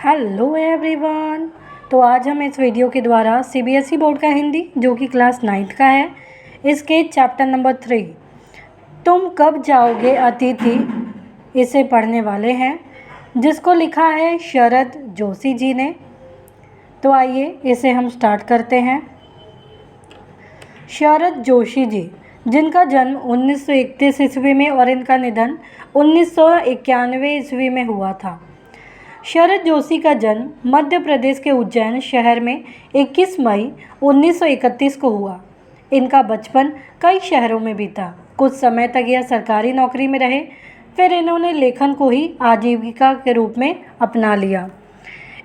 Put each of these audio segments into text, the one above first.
Hello everyone. तो आज हम इस वीडियो के द्वारा सीबीएसई बोर्ड का हिंदी जो कि क्लास 9th का है, इसके चैप्टर नंबर 3 तुम कब जाओगे अतिथि इसे पढ़ने वाले हैं, जिसको लिखा है शरद जोशी जी ने। तो आइए इसे हम स्टार्ट करते हैं। शरद जोशी जी, जिनका जन्म 1931 ईस्वी में और इनका निधन 1991 ईस्वी में हुआ था। शरद जोशी का जन्म मध्य प्रदेश के उज्जैन शहर में 21 मई 1931 को हुआ। इनका बचपन कई शहरों में बीता। कुछ समय तक यह सरकारी नौकरी में रहे, फिर इन्होंने लेखन को ही आजीविका के रूप में अपना लिया।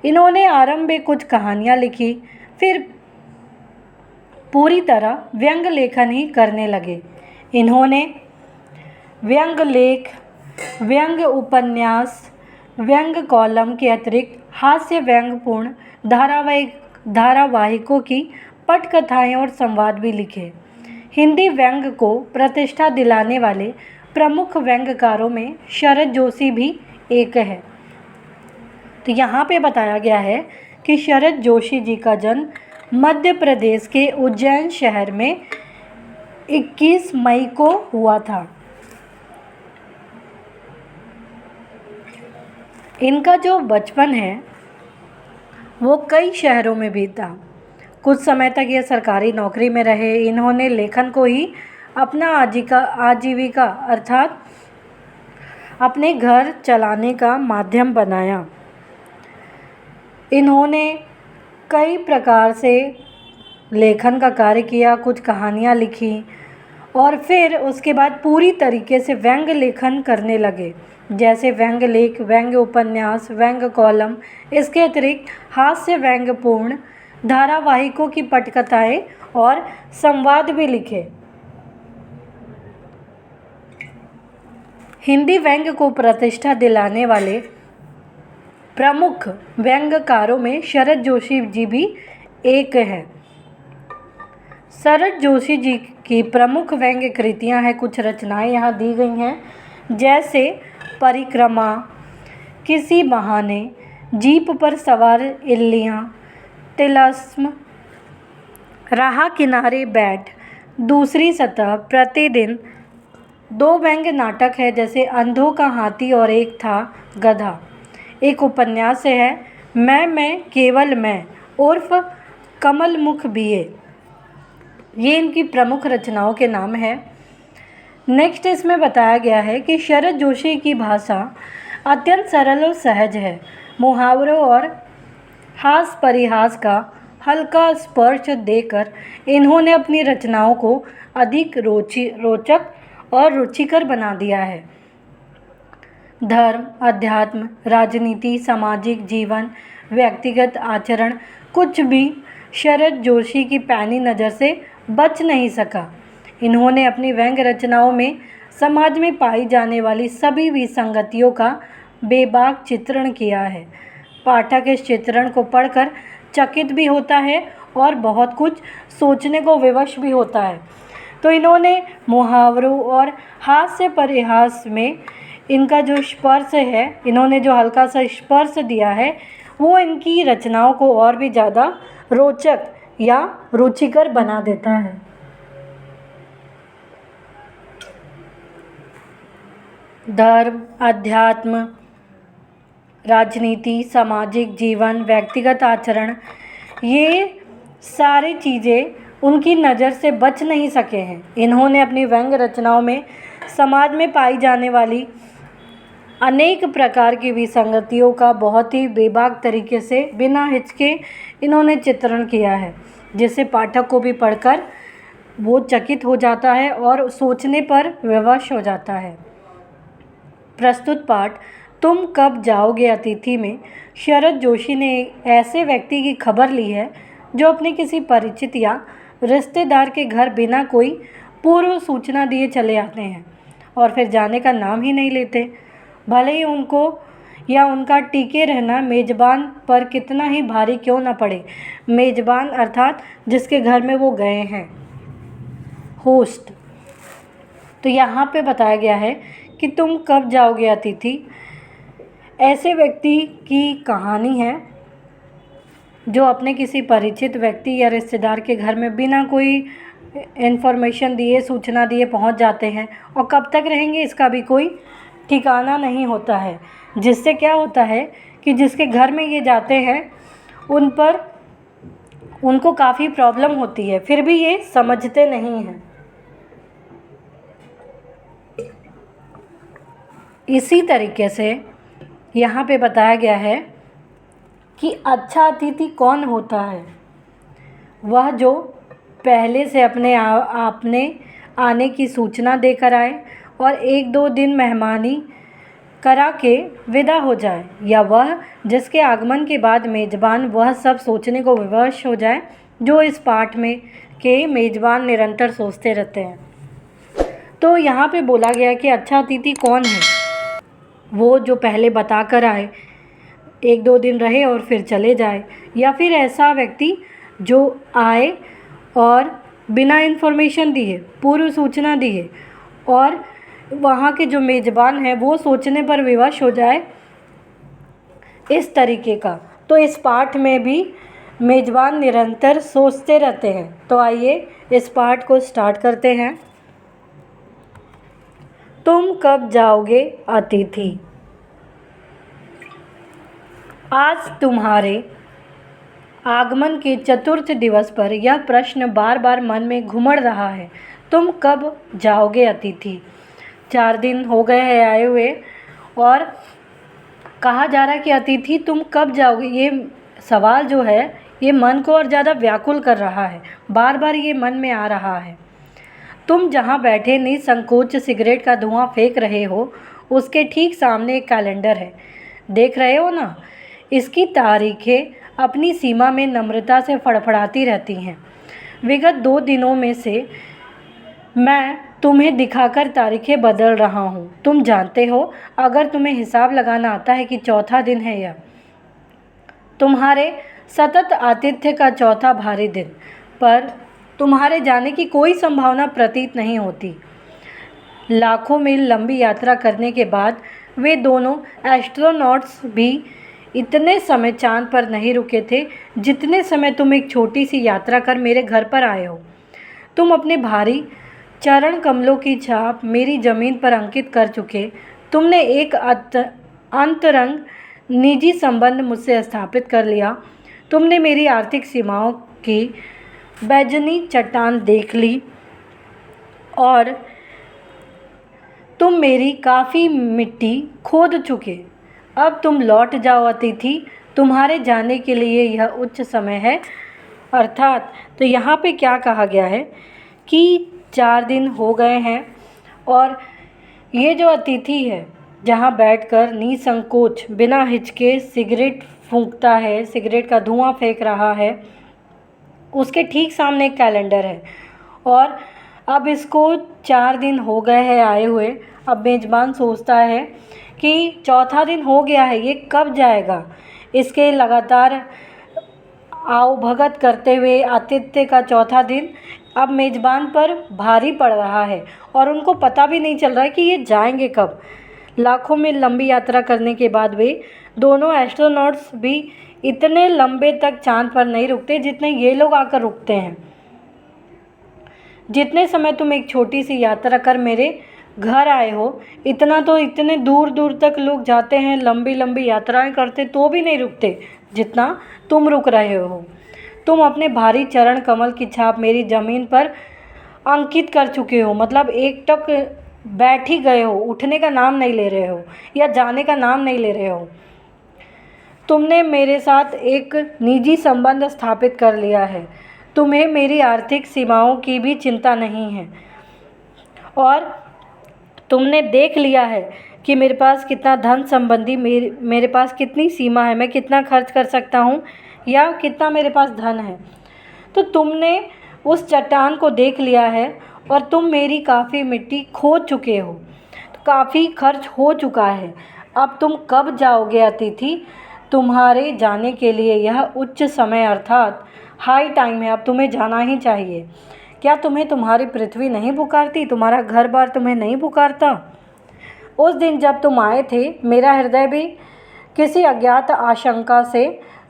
इन्होंने आरंभ में कुछ कहानियाँ लिखी, फिर पूरी तरह व्यंग लेखन ही करने लगे। इन्होंने व्यंग लेख, व्यंग उपन्यास, व्यंग कॉलम के अतिरिक्त हास्य व्यंगपूर्ण धारावाहिकों की पटकथाएं और संवाद भी लिखे। हिंदी व्यंग को प्रतिष्ठा दिलाने वाले प्रमुख व्यंगकारों में शरद जोशी भी एक है। तो यहाँ पे बताया गया है कि शरद जोशी जी का जन्म मध्य प्रदेश के उज्जैन शहर में 21 मई को हुआ था। इनका जो बचपन है वो कई शहरों में बीता। कुछ समय तक ये सरकारी नौकरी में रहे। इन्होंने लेखन को ही अपना आजीविका अर्थात अपने घर चलाने का माध्यम बनाया। इन्होंने कई प्रकार से लेखन का कार्य किया, कुछ कहानियाँ लिखी और फिर उसके बाद पूरी तरीके से व्यंग लेखन करने लगे, जैसे व्यंग लेख, व्यंग उपन्यास, व्यंग कॉलम। इसके अतिरिक्त हास्य व्यंगपूर्ण धारावाहिकों की पटकथाएं और संवाद भी लिखे। हिंदी व्यंग को प्रतिष्ठा दिलाने वाले प्रमुख व्यंगकारों में शरद जोशी जी भी एक है। शरद जोशी जी की प्रमुख व्यंग्य कृतियाँ हैं, कुछ रचनाएं यहाँ दी गई हैं, जैसे परिक्रमा, किसी बहाने, जीप पर सवार इल्लियाँ, तिलस्म, राह किनारे बैठ, दूसरी सतह, प्रतिदिन। दो व्यंग्य नाटक है जैसे अंधों का हाथी और एक था गधा। एक उपन्यास है मैं केवल मैं उर्फ कमल मुख बीए। ये इनकी प्रमुख रचनाओं के नाम है। नेक्स्ट इसमें बताया गया है कि शरद जोशी की भाषा अत्यंत सरल और सहज है। मुहावरों और हास परिहास का हल्का स्पर्श देकर इन्होंने अपनी रचनाओं को अधिक रोचक और रुचिकर बना दिया है। धर्म, अध्यात्म, राजनीति, सामाजिक जीवन, व्यक्तिगत आचरण, कुछ भी शरद जोशी की पैनी नज़र से बच नहीं सका। इन्होंने अपनी व्यंग रचनाओं में समाज में पाई जाने वाली सभी विसंगतियों का बेबाक चित्रण किया है। पाठक इस चित्रण को पढ़कर चकित भी होता है और बहुत कुछ सोचने को विवश भी होता है। तो इन्होंने मुहावरों और हास्य परिहास में इनका जो स्पर्श है, इन्होंने जो हल्का सा स्पर्श दिया है, वो इनकी रचनाओं को और भी ज़्यादा रोचक या रुचिकर बना देता है। धर्म, अध्यात्म, राजनीति, सामाजिक जीवन, व्यक्तिगत आचरण, ये सारी चीज़ें उनकी नज़र से बच नहीं सके हैं। इन्होंने अपनी व्यंग रचनाओं में समाज में पाई जाने वाली अनेक प्रकार की विसंगतियों का बहुत ही बेबाक तरीके से बिना हिचके इन्होंने चित्रण किया है, जिससे पाठक को भी पढ़कर वो चकित हो जाता है और सोचने पर विवश हो जाता है। प्रस्तुत पाठ तुम कब जाओगे अतिथि में शरद जोशी ने ऐसे व्यक्ति की खबर ली है जो अपने किसी परिचित या रिश्तेदार के घर बिना कोई पूर्व सूचना दिए चले आते हैं और फिर जाने का नाम ही नहीं लेते, भले ही उनको या उनका टिके रहना मेज़बान पर कितना ही भारी क्यों न पड़े। मेज़बान अर्थात जिसके घर में वो गए हैं, होस्ट। तो यहाँ पे बताया गया है कि तुम कब जाओगे अतिथि ऐसे व्यक्ति की कहानी है जो अपने किसी परिचित व्यक्ति या रिश्तेदार के घर में बिना कोई इन्फॉर्मेशन दिए, सूचना दिए पहुंच जाते हैं और कब तक रहेंगे इसका भी कोई ठिकाना नहीं होता है। जिससे क्या होता है कि जिसके घर में ये जाते हैं उनको काफ़ी प्रॉब्लम होती है, फिर भी ये समझते नहीं हैं। इसी तरीके से यहाँ पे बताया गया है कि अच्छा अतिथि कौन होता है। वह जो पहले से आपने आने की सूचना देकर आए और 1-2 दिन मेहमानी करा के विदा हो जाए, या वह जिसके आगमन के बाद मेज़बान वह सब सोचने को विवश हो जाए जो इस पाठ में के मेज़बान निरंतर सोचते रहते हैं। तो यहाँ पे बोला गया कि अच्छा अतिथि कौन है। वो जो पहले बता कर आए, 1-2 दिन रहे और फिर चले जाए, या फिर ऐसा व्यक्ति जो आए और बिना इन्फॉर्मेशन दिए, पूर्व सूचना दिए और वहाँ के जो मेज़बान हैं वो सोचने पर विवश हो जाए, इस तरीके का। तो इस पाठ में भी मेज़बान निरंतर सोचते रहते हैं। तो आइए इस पाठ को स्टार्ट करते हैं। तुम कब जाओगे अतिथि। आज तुम्हारे आगमन के चतुर्थ दिवस पर यह प्रश्न बार बार मन में घुमड़ रहा है, तुम कब जाओगे अतिथि। 4 दिन हो गए हैं आए हुए और कहा जा रहा है कि अतिथि तुम कब जाओगे। ये सवाल जो है ये मन को और ज़्यादा व्याकुल कर रहा है, बार बार ये मन में आ रहा है। तुम जहाँ बैठे निसंकोच सिगरेट का धुआं फेंक रहे हो, उसके ठीक सामने एक कैलेंडर है, देख रहे हो ना। इसकी तारीखें अपनी सीमा में नम्रता से फड़फड़ाती रहती हैं। विगत 2 दिनों में से मैं तुम्हें दिखाकर तारीखें बदल रहा हूँ। तुम जानते हो, अगर तुम्हें हिसाब लगाना आता है कि चौथा दिन है यह, तुम्हारे सतत आतिथ्य का चौथा भारी दिन, पर तुम्हारे जाने की कोई संभावना प्रतीत नहीं होती। लाखों मील लंबी यात्रा करने के बाद वे दोनों एस्ट्रोनॉट्स भी इतने समय चांद पर नहीं रुके थे जितने समय तुम एक छोटी सी यात्रा कर मेरे घर पर आए हो। तुम अपने भारी चरण कमलों की छाप मेरी ज़मीन पर अंकित कर चुके। तुमने एक अंतरंग निजी संबंध मुझसे स्थापित कर लिया। तुमने मेरी आर्थिक सीमाओं की बैजनी चट्टान देख ली और तुम मेरी काफ़ी मिट्टी खोद चुके। अब तुम लौट जाओ अतिथि, तुम्हारे जाने के लिए यह उच्च समय है। अर्थात तो यहाँ पे क्या कहा गया है कि 4 दिन हो गए हैं और ये जो अतिथि है जहाँ बैठकर निसंकोच बिना हिचके सिगरेट फूंकता है, सिगरेट का धुआं फेंक रहा है, उसके ठीक सामने एक कैलेंडर है और अब इसको 4 दिन हो गए हैं आए हुए। अब मेज़बान सोचता है कि चौथा दिन हो गया है, ये कब जाएगा। इसके लगातार आवभगत करते हुए आतिथ्य का चौथा दिन अब मेज़बान पर भारी पड़ रहा है और उनको पता भी नहीं चल रहा है कि ये जाएंगे कब। लाखों मील लंबी यात्रा करने के बाद वे दोनों एस्ट्रोनॉट्स भी इतने लंबे तक चांद पर नहीं रुकते जितने ये लोग आकर रुकते हैं। जितने समय तुम एक छोटी सी यात्रा कर मेरे घर आए हो, इतना तो इतने दूर दूर तक लोग जाते हैं, लंबी लंबी यात्राएं करते, तो भी नहीं रुकते जितना तुम रुक रहे हो। तुम अपने भारी चरण कमल की छाप मेरी ज़मीन पर अंकित कर चुके हो, मतलब एक टक बैठ ही गए हो, उठने का नाम नहीं ले रहे हो या जाने का नाम नहीं ले रहे हो। तुमने मेरे साथ एक निजी संबंध स्थापित कर लिया है। तुम्हें मेरी आर्थिक सीमाओं की भी चिंता नहीं है और तुमने देख लिया है कि मेरे पास कितना धन संबंधी मेरे पास कितनी सीमा है, मैं कितना खर्च कर सकता हूँ या कितना मेरे पास धन है। तो तुमने उस चट्टान को देख लिया है और तुम मेरी काफ़ी मिट्टी खोद चुके हो, तो काफ़ी खर्च हो चुका है। अब तुम कब जाओगे अतिथि, तुम्हारे जाने के लिए यह उच्च समय अर्थात हाई टाइम है, अब तुम्हें जाना ही चाहिए। क्या तुम्हें तुम्हारी पृथ्वी नहीं पुकारती, तुम्हारा घर बार तुम्हें नहीं पुकारता। उस दिन जब तुम आए थे मेरा हृदय भी किसी अज्ञात आशंका से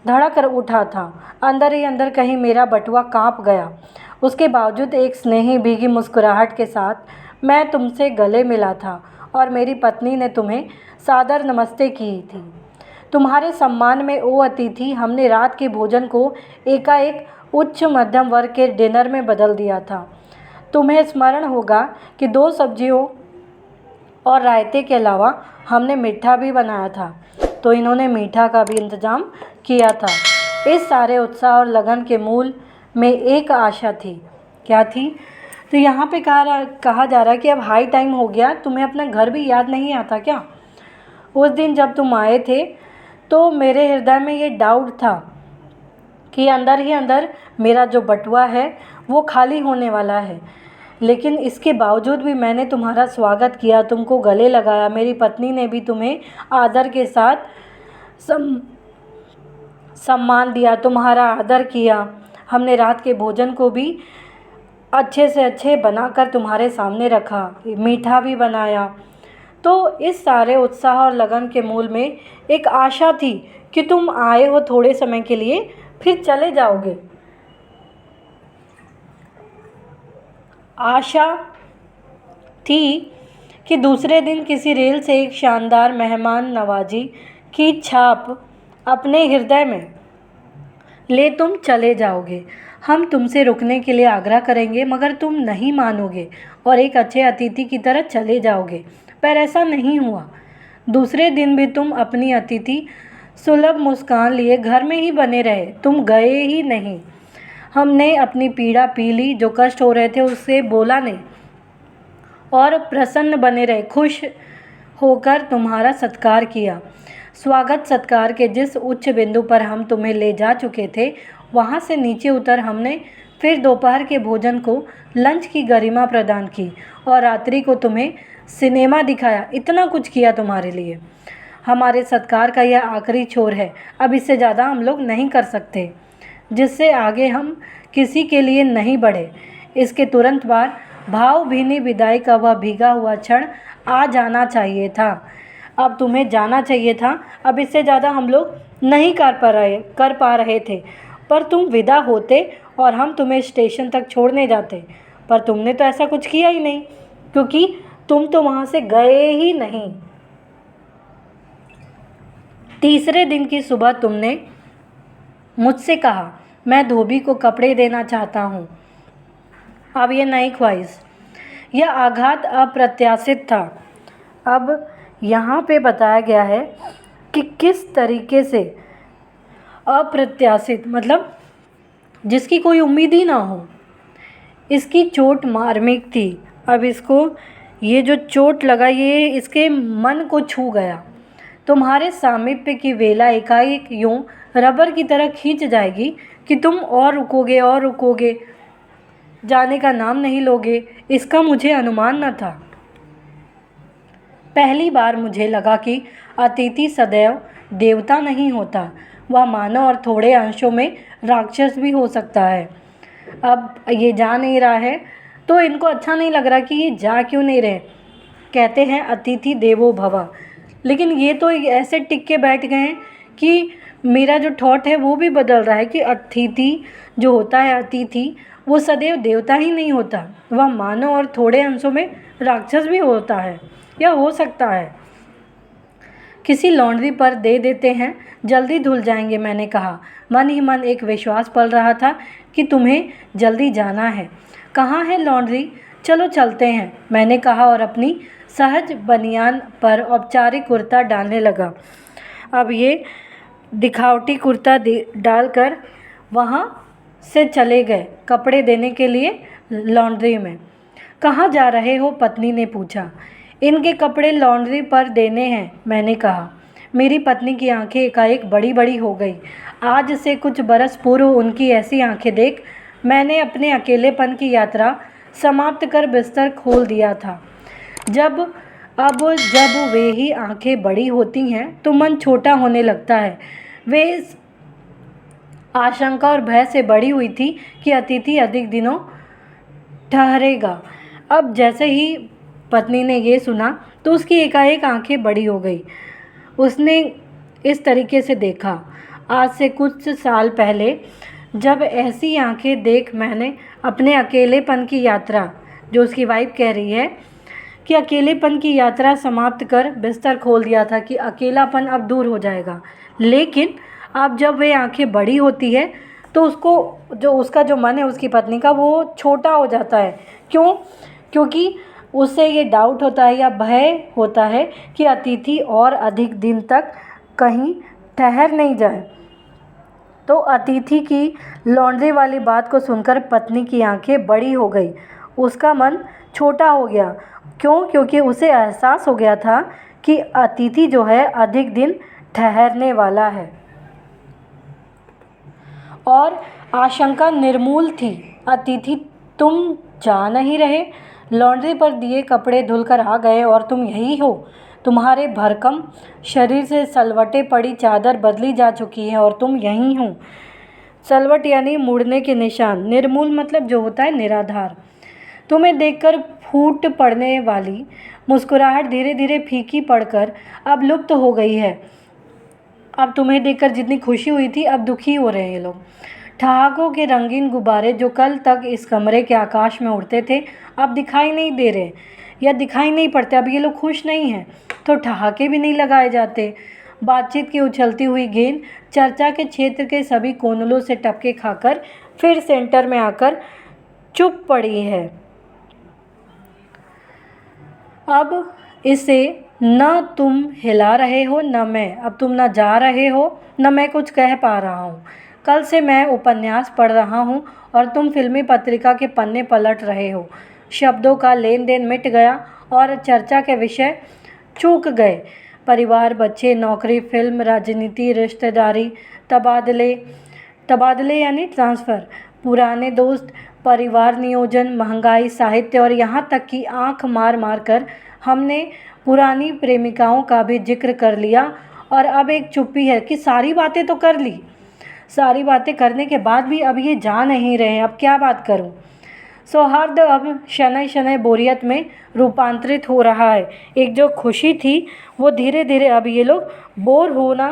धड़क कर उठा था। अंदर ही अंदर कहीं मेरा बटुआ काँप गया। उसके बावजूद एक स्नेही भीगी मुस्कुराहट के साथ मैं तुमसे गले मिला था और मेरी पत्नी ने तुम्हें सादर नमस्ते की थी। तुम्हारे सम्मान में ओ अतिथि, हमने रात के भोजन को एकाएक उच्च मध्यम वर्ग के डिनर में बदल दिया था। तुम्हें स्मरण होगा कि 2 सब्जियों और रायते के अलावा हमने मीठा भी बनाया था, तो इन्होंने मीठा का भी इंतज़ाम किया था। इस सारे उत्साह और लगन के मूल में एक आशा थी। क्या थी? तो यहाँ पे कहा जा रहा है कि अब हाई टाइम हो गया, तुम्हें अपना घर भी याद नहीं आता क्या? उस दिन जब तुम आए थे तो मेरे हृदय में ये डाउट था कि अंदर ही अंदर मेरा जो बटुआ है वो खाली होने वाला है, लेकिन इसके बावजूद भी मैंने तुम्हारा स्वागत किया, तुमको गले लगाया। मेरी पत्नी ने भी तुम्हें आदर के साथ सम्मान दिया, तुम्हारा आदर किया। हमने रात के भोजन को भी अच्छे से अच्छे बनाकर तुम्हारे सामने रखा, मीठा भी बनाया। तो इस सारे उत्साह और लगन के मूल में एक आशा थी कि तुम आए हो थोड़े समय के लिए, फिर चले जाओगे। आशा थी कि दूसरे दिन किसी रेल से एक शानदार मेहमान नवाजी की छाप अपने हृदय में ले तुम चले जाओगे। हम तुमसे रुकने के लिए आग्रह करेंगे, मगर तुम नहीं मानोगे और एक अच्छे अतिथि की तरह चले जाओगे। पर ऐसा नहीं हुआ। दूसरे दिन भी तुम अपनी अतिथि सुलभ मुस्कान लिए घर में ही बने रहे, तुम गए ही नहीं। हमने अपनी पीड़ा पी ली, जो कष्ट हो रहे थे उससे बोला नहीं और प्रसन्न बने रहे, खुश होकर तुम्हारा सत्कार किया। स्वागत सत्कार के जिस उच्च बिंदु पर हम तुम्हें ले जा चुके थे, वहाँ से नीचे उतर हमने फिर दोपहर के भोजन को लंच की गरिमा प्रदान की और रात्रि को तुम्हें सिनेमा दिखाया। इतना कुछ किया तुम्हारे लिए। हमारे सत्कार का यह आखिरी छोर है, अब इससे ज़्यादा हम लोग नहीं कर सकते, जिससे आगे हम किसी के लिए नहीं बढ़े। इसके तुरंत बाद भावभीनी विदाई का वह भीगा हुआ क्षण आ जाना चाहिए था। अब तुम्हें जाना चाहिए था। अब इससे ज़्यादा हम लोग नहीं कर पा रहे थे, पर तुम विदा होते और हम तुम्हें स्टेशन तक छोड़ने जाते, पर तुमने तो ऐसा कुछ किया ही नहीं, क्योंकि तुम तो वहाँ से गए ही नहीं। तीसरे दिन की सुबह तुमने मुझसे कहा, मैं धोबी को कपड़े देना चाहता हूँ। अब यह नई ख्वाहिश, यह आघात अप्रत्याशित था। अब यहाँ पे बताया गया है कि किस तरीके से अप्रत्याशित, मतलब जिसकी कोई उम्मीद ही ना हो। इसकी चोट मार्मिक थी। अब इसको ये जो चोट लगा ये इसके मन को छू गया। तुम्हारे सामीप्य की वेला एकाएक यूँ रबर की तरह खींच जाएगी कि तुम और रुकोगे, जाने का नाम नहीं लोगे। इसका मुझे अनुमान न था। पहली बार मुझे लगा कि अतिथि सदैव देवता नहीं होता, वह मानव और थोड़े अंशों में राक्षस भी हो सकता है। अब ये जा नहीं रहा है तो इनको अच्छा नहीं लग रहा कि ये जा क्यों नहीं रहे। कहते हैं अतिथि देवो भव, लेकिन ये तो ऐसे टिक के बैठ गए हैं कि मेरा जो थॉट है वो भी बदल रहा है कि अतिथि जो होता है, अतिथि वो सदैव देवता ही नहीं होता, वह मानव और थोड़े अंशों में राक्षस भी होता है या हो सकता है। किसी लॉन्ड्री पर दे देते हैं, जल्दी धुल जाएंगे, मैंने कहा। मन ही मन एक विश्वास पल रहा था कि तुम्हें जल्दी जाना है। कहाँ है लॉन्ड्री? चलो चलते हैं, मैंने कहा और अपनी सहज बनियान पर औपचारिक कुर्ता डालने लगा। अब ये दिखावटी कुर्ता डालकर वहाँ से चले गए कपड़े देने के लिए लॉन्ड्री में। कहाँ जा रहे हो? पत्नी ने पूछा। इनके कपड़े लॉन्ड्री पर देने हैं, मैंने कहा। मेरी पत्नी की आंखें एकाएक बड़ी बड़ी हो गई। आज से कुछ बरस पूर्व उनकी ऐसी आंखें देख मैंने अपने अकेलेपन की यात्रा समाप्त कर बिस्तर खोल दिया था। जब वे ही आंखें बड़ी होती हैं तो मन छोटा होने लगता है। वे इस आशंका और भय से बड़ी हुई थी कि अतिथि अधिक दिनों ठहरेगा। अब जैसे ही पत्नी ने ये सुना तो उसकी एकाएक आंखें बड़ी हो गई। उसने इस तरीके से देखा। आज से कुछ साल पहले जब ऐसी आंखें देख मैंने अपने अकेलेपन की यात्रा, जो उसकी वाइफ कह रही है कि अकेलेपन की यात्रा समाप्त कर बिस्तर खोल दिया था कि अकेलापन अब दूर हो जाएगा। लेकिन अब जब वे आंखें बड़ी होती है तो उसका जो मन है उसकी पत्नी का, वो छोटा हो जाता है। क्यों? क्योंकि उसे ये डाउट होता है या भय होता है कि अतिथि और अधिक दिन तक कहीं ठहर नहीं जाए। तो अतिथि की लॉन्ड्री वाली बात को सुनकर पत्नी की आंखें बड़ी हो गई, उसका मन छोटा हो गया। क्यों? क्योंकि उसे एहसास हो गया था कि अतिथि जो है अधिक दिन ठहरने वाला है और आशंका निर्मूल थी। अतिथि तुम जा नहीं रहे, लॉन्ड्री पर दिए कपड़े धुलकर आ गए और तुम यही हो। तुम्हारे भरकम शरीर से सलवटें पड़ी चादर बदली जा चुकी है और तुम यहीं हो। सलवट यानी मुड़ने के निशान, निर्मूल मतलब जो होता है निराधार। तुम्हें देखकर फूट पड़ने वाली मुस्कुराहट धीरे धीरे फीकी पड़कर अब लुप्त हो गई है। अब तुम्हें देखकर जितनी खुशी हुई थी अब दुखी हो रहे हैं ये लोग। ठहाकों के रंगीन गुब्बारे जो कल तक इस कमरे के आकाश में उड़ते थे अब दिखाई नहीं दे रहे या दिखाई नहीं पड़ते। अब ये लोग खुश नहीं हैं तो ठहाके भी नहीं लगाए जाते। बातचीत की उछलती हुई गेंद चर्चा के क्षेत्र के सभी कोनलों से टपके खाकर फिर सेंटर में आकर चुप पड़ी है। अब इसे न तुम हिला रहे हो न मैं, अब तुम न जा रहे हो न मैं कुछ कह पा रहा हूँ। कल से मैं उपन्यास पढ़ रहा हूँ और तुम फिल्मी पत्रिका के पन्ने पलट रहे हो। शब्दों का लेन देन मिट गया और चर्चा के विषय चूक गए। परिवार, बच्चे, नौकरी, फिल्म, राजनीति, रिश्तेदारी, तबादले यानी ट्रांसफ़र, पुराने दोस्त, परिवार नियोजन, महंगाई, साहित्य और यहाँ तक कि आँख मार मार कर हमने पुरानी प्रेमिकाओं का भी जिक्र कर लिया। और अब एक चुप्पी है कि सारी बातें तो कर ली, सारी बातें करने के बाद भी अब ये जा नहीं रहे, अब क्या बात करूं। सौहार्द अब शनै शनै बोरियत में रूपांतरित हो रहा है। एक जो खुशी थी वो धीरे धीरे अब ये लोग बोर होना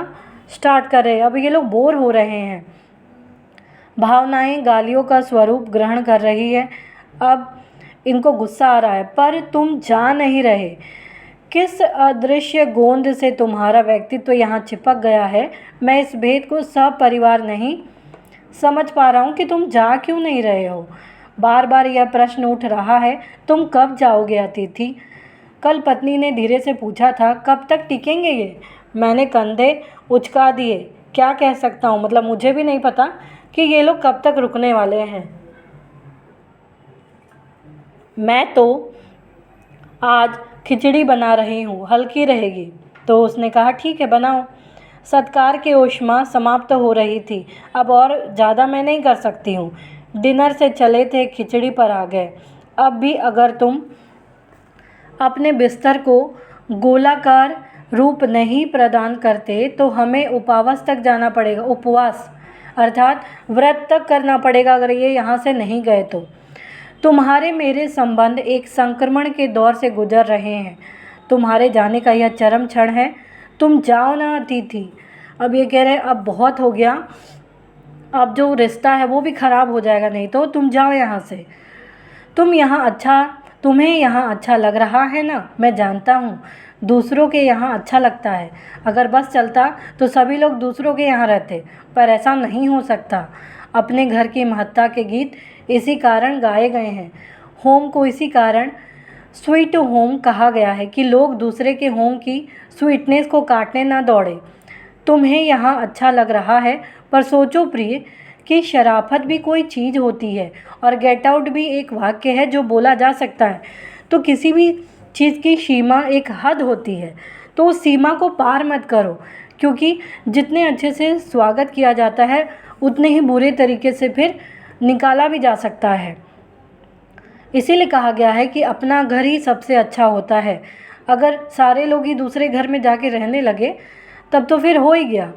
स्टार्ट कर रहे हैं, अब ये लोग बोर हो रहे हैं। भावनाएं गालियों का स्वरूप ग्रहण कर रही है। अब इनको गुस्सा आ रहा है, पर तुम जा नहीं रहे। किस अदृश्य गोंद से तुम्हारा व्यक्तित्व यहाँ चिपक गया है, मैं इस भेद को सपरिवार नहीं समझ पा रहा हूँ कि तुम जा क्यों नहीं रहे हो। बार बार यह प्रश्न उठ रहा है, तुम कब जाओगे अतिथि? कल पत्नी ने धीरे से पूछा था, कब तक टिकेंगे ये? मैंने कंधे उचका दिए। क्या कह सकता हूँ, मतलब मुझे भी नहीं पता कि ये लोग कब तक रुकने वाले हैं। मैं तो आज खिचड़ी बना रही हूँ, हल्की रहेगी। तो उसने कहा ठीक है बनाओ। सत्कार की ऊष्मा समाप्त हो रही थी, अब और ज़्यादा मैं नहीं कर सकती हूँ। डिनर से चले थे, खिचड़ी पर आ गए। अब भी अगर तुम अपने बिस्तर को गोलाकार रूप नहीं प्रदान करते तो हमें उपवास तक जाना पड़ेगा। उपवास अर्थात व्रत तक करना पड़ेगा अगर ये यहाँ से नहीं गए तो। तुम्हारे मेरे संबंध एक संक्रमण के दौर से गुजर रहे हैं। तुम्हारे जाने का यह चरम क्षण है। तुम जाओ ना अतिथि। अब ये कह रहे हैं अब बहुत हो गया, अब जो रिश्ता है वो भी ख़राब हो जाएगा, नहीं तो तुम जाओ यहाँ से। तुम्हें यहाँ अच्छा लग रहा है ना, मैं जानता हूँ दूसरों के यहाँ अच्छा लगता है। अगर बस चलता तो सभी लोग दूसरों के यहाँ रहते, पर ऐसा नहीं हो सकता। अपने घर की महत्ता के गीत इसी कारण गाए गए हैं। होम को इसी कारण स्वीट होम कहा गया है कि लोग दूसरे के होम की स्वीटनेस को काटने ना दौड़े। तुम्हें यहाँ अच्छा लग रहा है, पर सोचो प्रिय कि शराफत भी कोई चीज़ होती है और गेट आउट भी एक वाक्य है जो बोला जा सकता है। तो किसी भी चीज़ की सीमा, एक हद होती है, तो उस सीमा को पार मत करो, क्योंकि जितने अच्छे से स्वागत किया जाता है उतने ही बुरे तरीके से फिर निकाला भी जा सकता है। इसीलिए कहा गया है कि अपना घर ही सबसे अच्छा होता है। अगर सारे लोग ही दूसरे घर में जाके रहने लगे तब तो फिर हो ही गया।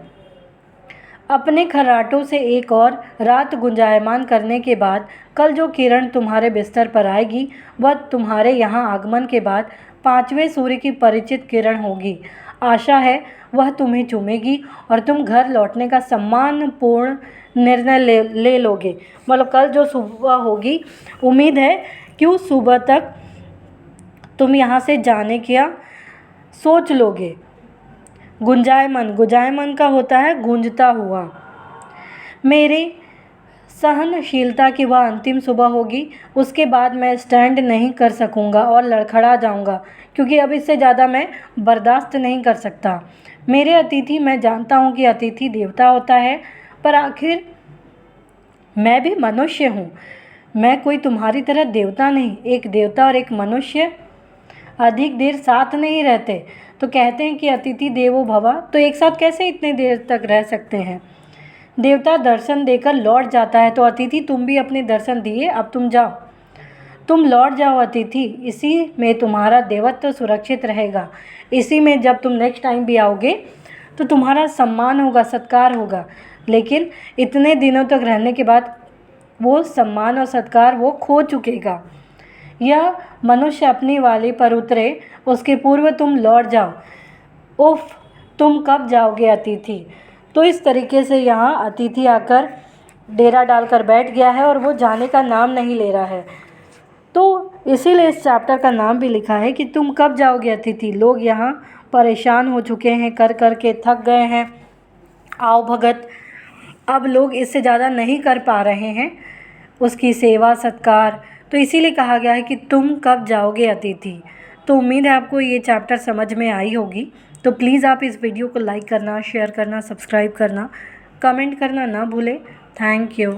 अपने खर्राटों से एक और रात गुंजायमान करने के बाद कल जो किरण तुम्हारे बिस्तर पर आएगी वह तुम्हारे यहाँ आगमन के बाद 5वें सूर्य की परिचित किरण होगी। आशा है वह तुम्हें चूमेगी और तुम घर लौटने का सम्मानपूर्ण निर्णय ले लोगे। मतलब कल जो सुबह होगी, उम्मीद है कि उस सुबह तक तुम यहाँ से जाने का सोच लोगे। गुंजायमन का होता है गूंजता हुआ। मेरे सहनशीलता की वह अंतिम सुबह होगी, उसके बाद मैं स्टैंड नहीं कर सकूँगा और लड़खड़ा जाऊँगा, क्योंकि अब इससे ज़्यादा मैं बर्दाश्त नहीं कर सकता। मेरे अतिथि, मैं जानता हूँ कि अतिथि देवता होता है, पर आखिर मैं भी मनुष्य हूँ। मैं कोई तुम्हारी तरह देवता नहीं। एक देवता और एक मनुष्य अधिक देर साथ नहीं रहते। तो कहते हैं कि अतिथि देवो भव, तो एक साथ कैसे इतने देर तक रह सकते हैं। देवता दर्शन देकर लौट जाता है, तो अतिथि तुम भी अपने दर्शन दिए, अब तुम जाओ। तुम लौट जाओ अतिथि, इसी में तुम्हारा देवत्व सुरक्षित रहेगा। इसी में जब तुम नेक्स्ट टाइम भी आओगे तो तुम्हारा सम्मान होगा, सत्कार होगा। लेकिन इतने दिनों तक रहने के बाद वो सम्मान और सत्कार वो खो चुकेगा। यह मनुष्य अपनी वाली पर उतरे, उसके पूर्व तुम लौट जाओ। उफ, तुम कब जाओगे अतिथि। तो इस तरीके से यहाँ अतिथि आकर डेरा डालकर बैठ गया है और वो जाने का नाम नहीं ले रहा है। तो इसीलिए इस चैप्टर का नाम भी लिखा है कि तुम कब जाओगे अतिथि। लोग यहाँ परेशान हो चुके हैं, कर कर के थक गए हैं आओ भगत। अब लोग इससे ज़्यादा नहीं कर पा रहे हैं उसकी सेवा सत्कार, तो इसीलिए कहा गया है कि तुम कब जाओगे अतिथि। तो उम्मीद है आपको ये चैप्टर समझ में आई होगी। तो प्लीज़ आप इस वीडियो को लाइक करना, शेयर करना, सब्सक्राइब करना, कमेंट करना ना भूलें। Thank you.